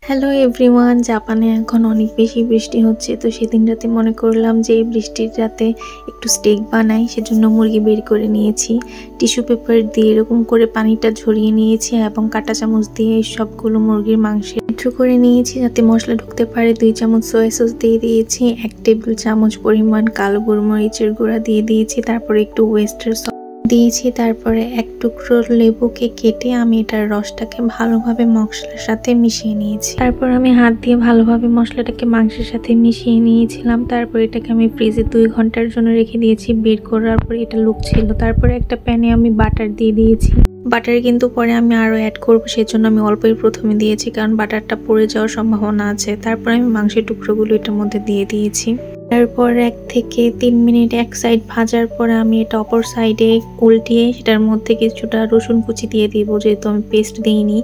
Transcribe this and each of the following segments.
Hello everyone, জাপানে এখন অনেক বেশি বৃষ্টি হচ্ছে। তো সেদিন রাতে মনে করলাম যে এই বৃষ্টির রাতে একটু স্টেক বানাই, সেজন্য মুরগি বের করে নিয়েছি। টিস্যু পেপার দিয়ে এরকম করে পানিটা ঝরিয়ে নিয়েছি এবং কাঁটা চামচ দিয়ে সবগুলো মুরগির মাংসে একটু করে নিয়েছি যাতে মশলা ঢুকতে পারে। 2 চামচ সয়া সস দিয়ে দিয়েছি, 1 টেবিল চামচ পরিমাণ কালো গোলমরিচের গুঁড়া দিয়ে দিয়েছি, তারপরে একটু ওয়েস্টার সস দিয়েছি। তারপরে 1 টুকরো লেবুকে কেটে আমি এটার রসটাকে ভালোভাবে মশলার সাথে মিশিয়ে নিয়েছি। তারপর আমি হাত দিয়ে ভালোভাবে মশলাটাকে মাংসের সাথে মিশিয়ে নিয়েছিলাম। তারপর এটাকে আমি ফ্রিজে 2 ঘন্টার জন্য রেখে দিয়েছি। বের করার পর এটা লুক ছিল। তারপরে একটা প্যানে আমি বাটার দিয়ে দিয়েছি। বাটার কিন্তু পরে আমি আরও অ্যাড করবো, সেজন্য আমি অল্পই প্রথমে দিয়েছি, কারণ বাটারটা পড়ে যাওয়ার সম্ভাবনা আছে। তারপর আমি মাংসের টুকরোগুলো এটার মধ্যে দিয়ে দিয়েছি। তারপর 1 থেকে 3 মিনিট এক সাইড ভাজার পরে আমি এটা অপর সাইডে উল্টিয়ে সেটার মধ্যে কিছুটা রসুন কুচি দিয়ে দিব, যেহেতু আমি পেস্ট দিইনি।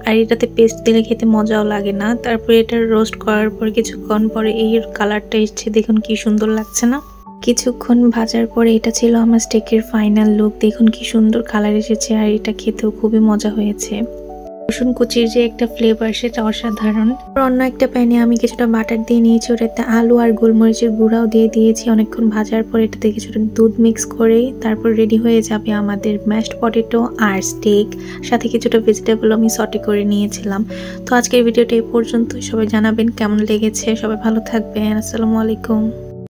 আর এটাতে পেস্ট দিলে খেতে মজাও লাগে না। তারপরে এটা রোস্ট করার পর কিছুক্ষণ পরে এই কালারটা এসছে, দেখুন কি সুন্দর লাগছে না। কিছুক্ষণ ভাজার পরে এটা ছিল আমার স্টেকের ফাইনাল লুক। দেখুন কি সুন্দর কালার এসেছে, আর এটা খেতেও খুবই মজা হয়েছে। রসুন কুচির যে একটা ফ্লেভার, সেটা অসাধারণ। অন্য একটা প্যানে আমি কিছুটা বাটার দিয়ে নিয়েছি, ওটাতে আলু আর গোলমরিচের গুঁড়াও দিয়ে দিয়েছি। অনেকক্ষণ ভাজার পর এটাতে কিছুটা দুধ মিক্স করে তারপর রেডি হয়ে যাবে আমাদের ম্যাশড পটেটো আর স্টেক। সাথে কিছুটা ভেজিটেবল আমি সটে করে নিয়েছিলাম। তো আজকের ভিডিওটা এই পর্যন্ত। সবাই জানাবেন কেমন লেগেছে। সবাই ভালো থাকবেন। আসসালামু আলাইকুম।